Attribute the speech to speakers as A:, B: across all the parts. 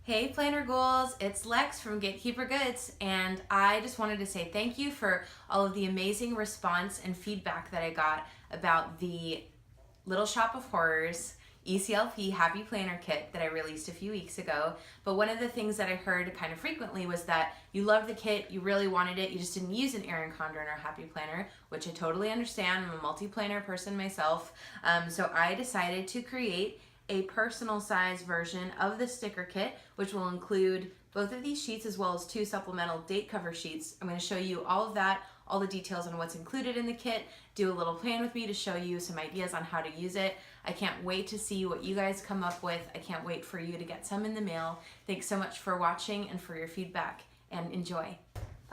A: Hey Planner Ghouls, it's Lex from Gatekeeper Goods, and I just wanted to say thank you for all of the amazing response and feedback that I got about the Little Shop of Horrors ECLP Happy Planner Kit that I released a few weeks ago. But one of the things that I heard kind of frequently was that you love the kit, you really wanted it, you just didn't use an Erin Condren or Happy Planner, which I totally understand. I'm a multi-planner person myself. So I decided to create a personal size version of the sticker kit, which will include both of these sheets as well as 2 supplemental date cover sheets. I'm going to show you all of that, all the details on what's included in the kit, do a little plan with me to show you some ideas on how to use it. I can't wait to see what you guys come up with. I can't wait for you to get some in the mail. Thanks so much for watching and for your feedback, and enjoy.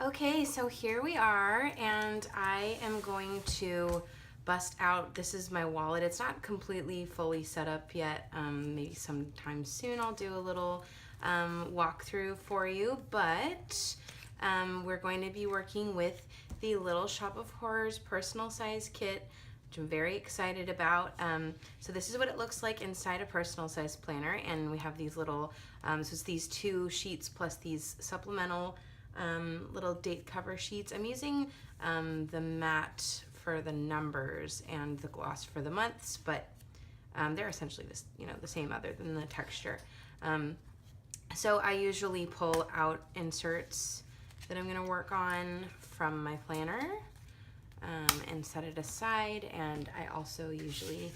A: Okay, so here we are, and I am going to bust out, this is my wallet. It's not completely fully set up yet. Maybe sometime soon I'll do a little walkthrough for you, but we're going to be working with the Little Shop of Horrors personal size kit, which I'm very excited about. So this is what it looks like inside a personal size planner, and we have these little, so it's these 2 sheets plus these supplemental little date cover sheets. I'm using the matte for the numbers and the gloss for the months, but they're essentially this, the same other than the texture. So I usually pull out inserts that I'm going to work on from my planner and set it aside, and I also usually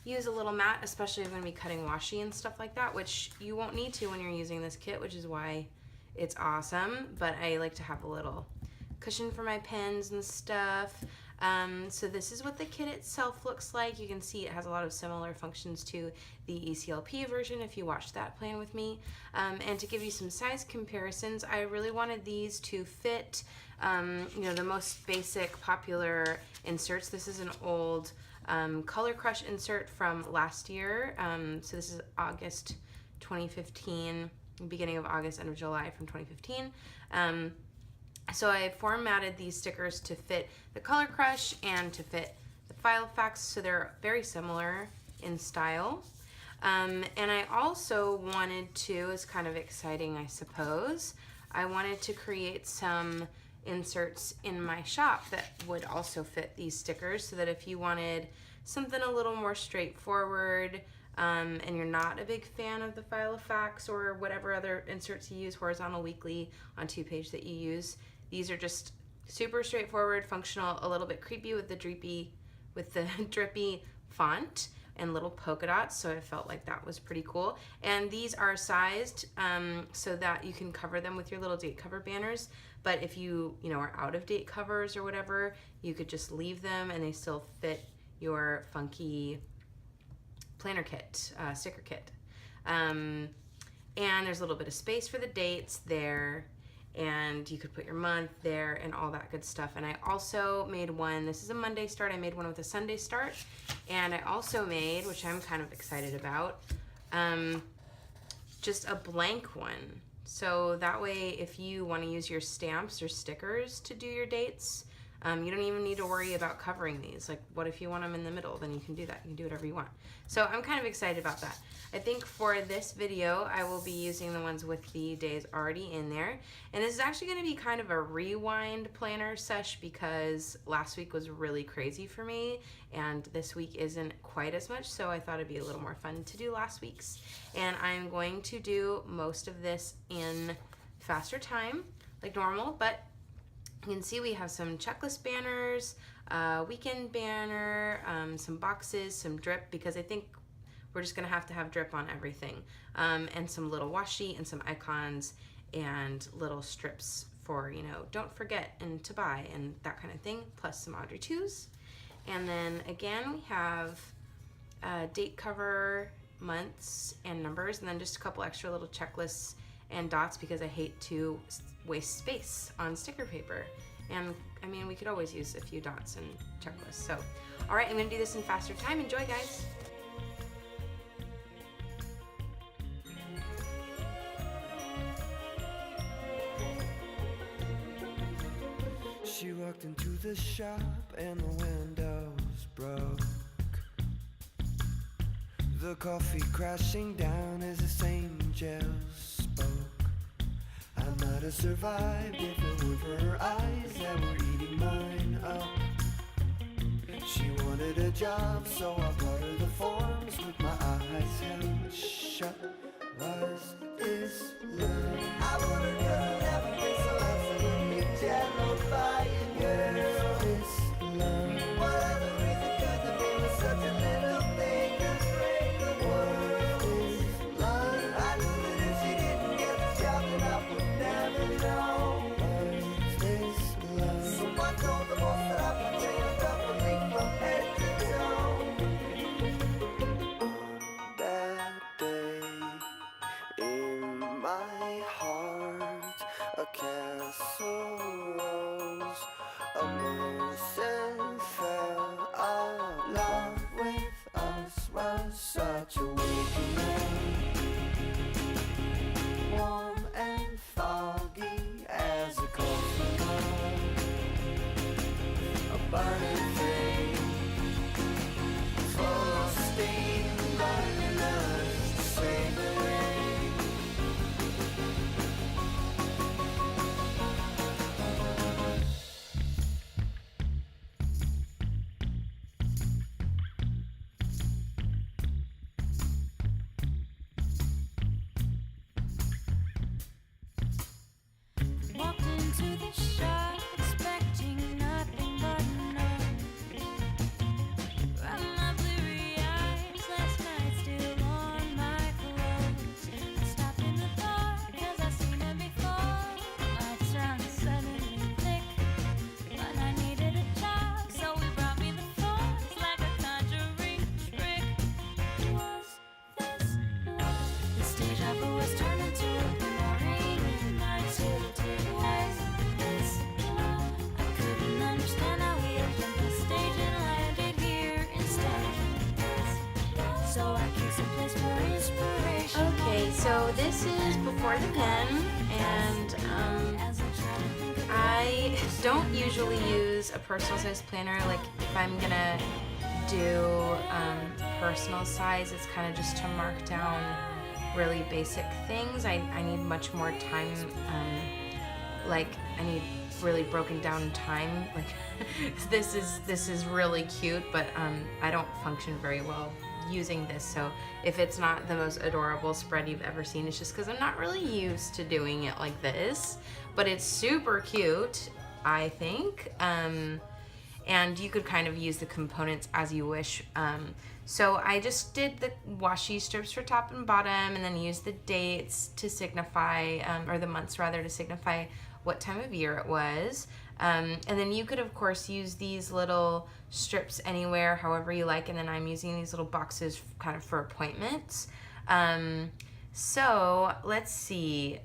A: use a little mat, especially if I'm going to be cutting washi and stuff like that, which you won't need to when you're using this kit, which is why it's awesome, but I like to have a little cushion for my pens and stuff. So this is what the kit itself looks like. You can see it has a lot of similar functions to the ECLP version if you watched that plan with me. And to give you some size comparisons, I really wanted these to fit the most basic popular inserts. This is an old Color Crush insert from last year. So this is August 2015, beginning of August, end of July from 2015. So I formatted these stickers to fit the Color Crush and to fit the Filofax, so they're very similar in style. And I also wanted to, it's kind of exciting I suppose, I wanted to create some inserts in my shop that would also fit these stickers, so that if you wanted something a little more straightforward, and you're not a big fan of the Filofax or whatever other inserts you use, horizontal, weekly, on 2-page that you use, these are just super straightforward, functional, a little bit creepy with the drippy font and little polka dots, so I felt like that was pretty cool. And these are sized so that you can cover them with your little date cover banners, but if you are out of date covers or whatever, you could just leave them and they still fit your funky planner kit, sticker kit. And there's a little bit of space for the dates there, and you could put your month there and all that good stuff. And I also made one, this is a Monday start, I made one with a Sunday start, and I also made, which I'm kind of excited about, just a blank one. So that way if you want to use your stamps or stickers to do your dates, you don't even need to worry about covering these. Like, what if you want them in the middle? Then you can do that. You can do whatever you want. So I'm kind of excited about that. I think for this video, I will be using the ones with the days already in there. And this is actually going to be kind of a rewind planner sesh because last week was really crazy for me and this week isn't quite as much. So I thought it'd be a little more fun to do last week's. And I'm going to do most of this in faster time, like normal, but you can see we have some checklist banners, weekend banner, some boxes, some drip, because I think we're just gonna have to have drip on everything, and some little washi and some icons and little strips for, don't forget and to buy and that kind of thing, plus some Audrey 2s. And then again, we have date cover, months, and numbers, and then just a couple extra little checklists and dots because I hate to waste space on sticker paper. And I mean, we could always use a few dots and checklists. So, all right, I'm gonna do this in faster time. Enjoy, guys.
B: She walked into the shop and the windows broke. The coffee crashing down as the angels spoke. have survived if it weren't for her eyes that were eating mine up. She wanted a job, so I brought her the forms with my eyes held shut. Was this love? I wanted her to never be so absolutely terrifying, girl. Was this love? What other reason could there be with such a little thing could break the world? Was this love? I knew that if she didn't get the job, then I would never know. Was this love? So I told the boss that I would train her properly from head to toe. On that day, in my heart, a castle rose, a person fell. Our love with us was such a waking warm and foggy as a coffee cup, a burning flame, full of steam, burning us to save the rain.
C: Walked into the shop, expecting nothing but no. From my bleary eyes last night, still on my clothes. I stopped in the bar, 'cause I've seen it before. My tongue suddenly thick, but I needed a job, so he brought me the forms like a conjuring trick. Was this love? The stage opera was turned into a boring night to was this love? I couldn't understand how we opened the stage and landed here instead. So I kicked some place for inspiration.
A: Okay, so this is Before the Pen, and
C: As I try to think of
A: I don't usually use a personal size planner. Like if I'm gonna do personal size, it's kind of just to mark down really basic things. I need much more time. Like I need really broken down time. Like this is really cute, but I don't function very well using this. So if it's not the most adorable spread you've ever seen, it's just because I'm not really used to doing it like this. But it's super cute, I think. And you could kind of use the components as you wish. So I just did the washi strips for top and bottom, and then used the dates to signify, or the months rather, to signify what time of year it was. And then you could of course use these little strips anywhere, however you like, and then I'm using these little boxes kind of for appointments. So let's see.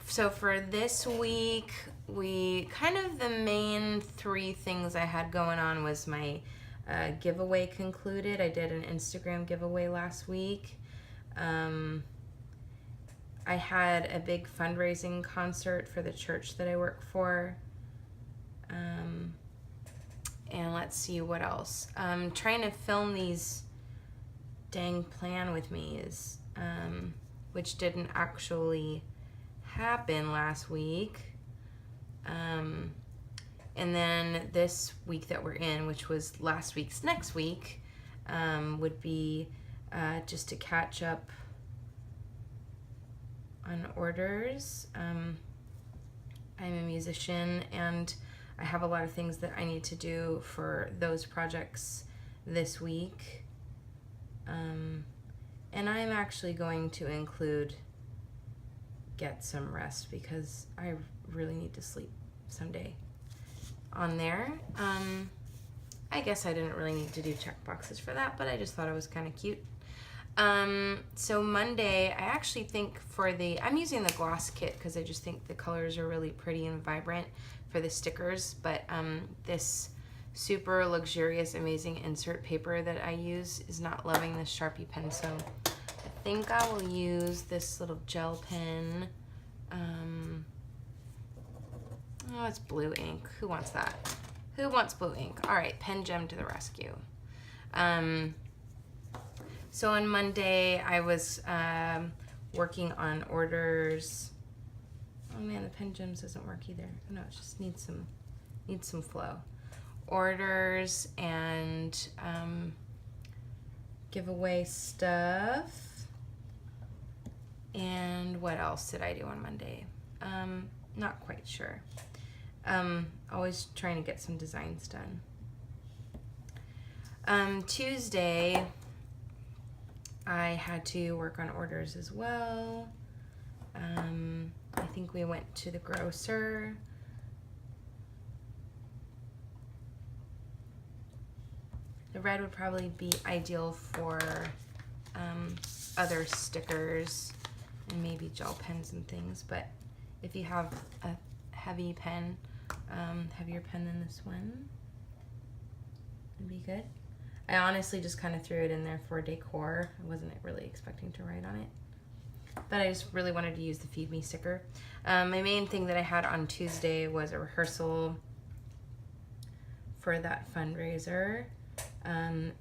A: So for this week, we kind of, the main three things I had going on was my giveaway concluded. I did an Instagram giveaway last week. I had a big fundraising concert for the church that I work for. And let's see what else. Trying to film these dang plan with me is, which didn't actually happen last week. And then this week that we're in, which was last week's next week, would be just to catch up on orders. I'm a musician and I have a lot of things that I need to do for those projects this week. And I'm actually going to include get some rest because I really need to sleep someday on there. I guess I didn't really need to do check boxes for that, but I just thought it was kind of cute. So Monday, I actually think I'm using the gloss kit because I just think the colors are really pretty and vibrant for the stickers, but this super luxurious, amazing insert paper that I use is not loving this Sharpie pen, so I think I will use this little gel pen. Oh, it's blue ink. Who wants that? Who wants blue ink? All right, Pen Gem to the rescue. So on Monday, I was working on orders. Oh man, the pen gems doesn't work either. No, it just needs some flow. Orders and giveaway stuff. And what else did I do on Monday? Not quite sure. Always trying to get some designs done. Tuesday, I had to work on orders as well. I think we went to the grocer. The red would probably be ideal for other stickers and maybe gel pens and things, but if you have a heavy pen, heavier pen than this one, it'd be good. I honestly just kind of threw it in there for decor. I wasn't really expecting to write on it, but I just really wanted to use the Feed Me sticker. My main thing that I had on Tuesday was a rehearsal for that fundraiser.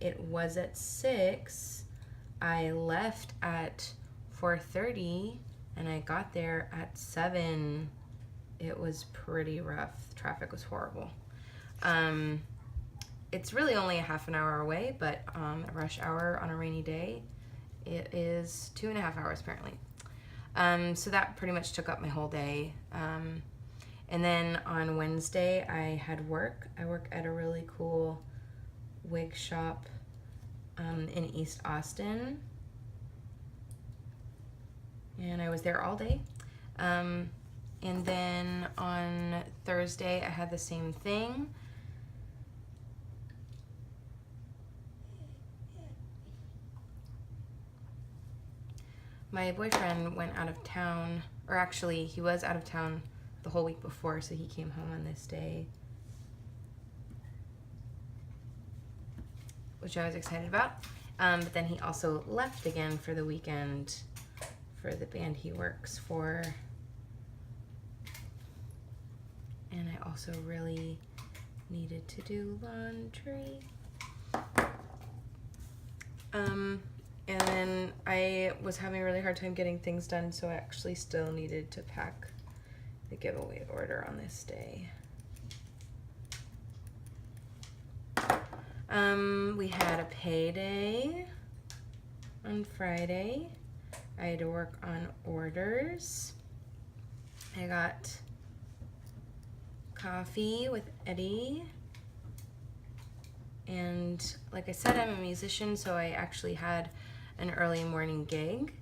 A: It was at 6. I left at 4:30 and I got there at 7. It was pretty rough. The traffic was horrible. It's really only a half an hour away, but at rush hour on a rainy day, it is 2.5 hours apparently. So that pretty much took up my whole day. And then on Wednesday, I had work. I work at a really cool wig shop in East Austin. And I was there all day. And then on Thursday, I had the same thing. My boyfriend went out of town, or actually he was out of town the whole week before, so he came home on this day, which I was excited about. But then he also left again for the weekend for the band he works for. And I also really needed to do laundry. And then I was having a really hard time getting things done, so I actually still needed to pack the giveaway order on this day. We had a payday on Friday. I had to work on orders. I got coffee with Eddie. And like I said, I'm a musician, so I actually had an early morning gig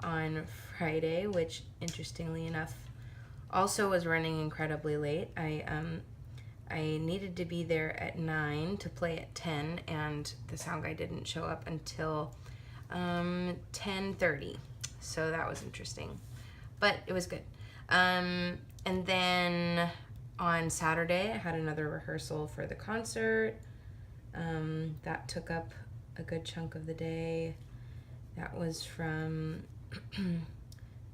A: on Friday, which interestingly enough also was running incredibly late. I needed to be there at 9 to play at 10, and the sound guy didn't show up until 10:30. So that was interesting, but it was good. And then on Saturday, I had another rehearsal for the concert. That took up a good chunk of the day. That was from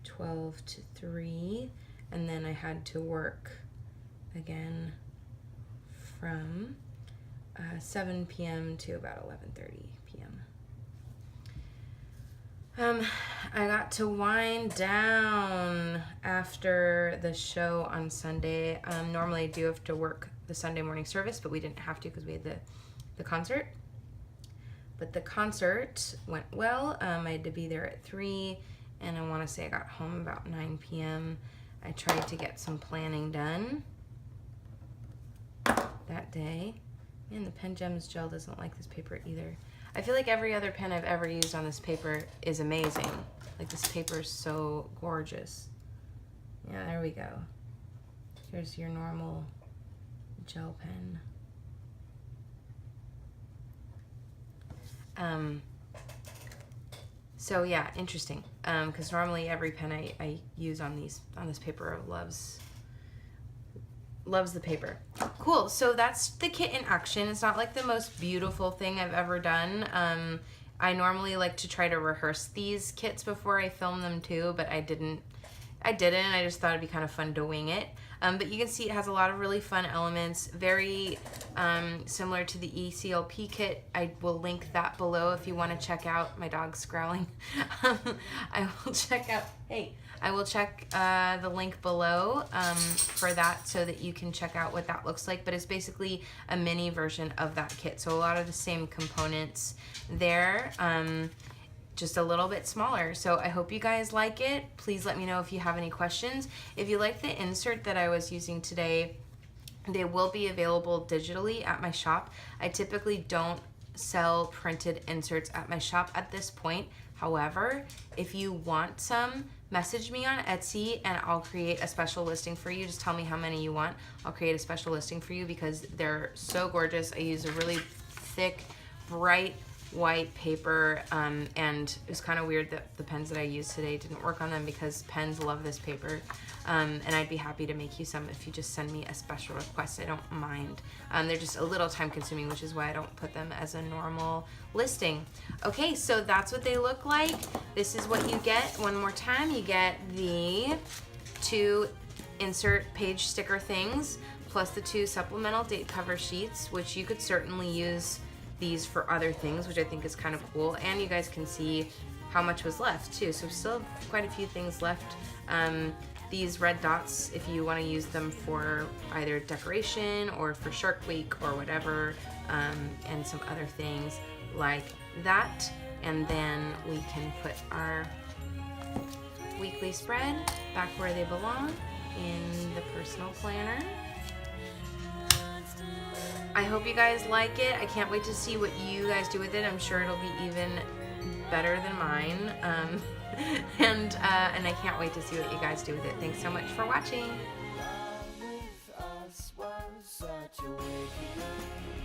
A: 12 to 3, and then I had to work again from 7 p.m. to about 11:30 p.m. I got to wind down after the show on Sunday. Normally I do have to work the Sunday morning service, but we didn't have to because we had the concert. But the concert went well. I had to be there at 3, and I want to say I got home about 9 p.m. I tried to get some planning done that day. Man, the Pen Gems gel doesn't like this paper either. I feel like every other pen I've ever used on this paper is amazing. Like, this paper is so gorgeous. Yeah, there we go. Here's your normal gel pen. So yeah, interesting. Because normally every pen I use on this paper loves the paper. Cool. So that's the kit in action. It's not like the most beautiful thing I've ever done. I normally like to try to rehearse these kits before I film them too, but I didn't I didn't. I just thought it'd be kind of fun to wing it. But you can see it has a lot of really fun elements, very similar to the ECLP kit. I will link that below if you want to check out. My dog's growling. I will check out, hey, I will check the link below for that so that you can check out what that looks like. But it's basically a mini version of that kit. So a lot of the same components there. Just a little bit smaller. So I hope you guys like it. Please let me know if you have any questions. If you like the insert that I was using today, they will be available digitally at my shop. I typically don't sell printed inserts at my shop at this point. However, if you want some, message me on Etsy and I'll create a special listing for you. Just tell me how many you want. I'll create a special listing for you because they're so gorgeous. I use a really thick, bright, white paper, and it was kind of weird that the pens that I used today didn't work on them because pens love this paper, and I'd be happy to make you some if you just send me a special request. I don't mind. They're just a little time consuming, which is why I don't put them as a normal listing. Okay, so that's what they look like. This is what you get. One more time, you get the 2 insert page sticker things plus the 2 supplemental date cover sheets, which you could certainly use these for other things, which I think is kind of cool. And you guys can see how much was left too. So still have quite a few things left. These red dots, if you want to use them for either decoration or for Shark Week or whatever, and some other things like that. And then we can put our weekly spread back where they belong in the personal planner. I hope you guys like it. I can't wait to see what you guys do with it. I'm sure it'll be even better than mine. And I can't wait to see what you guys do with it. Thanks so much for watching.
B: Love with us was such a waking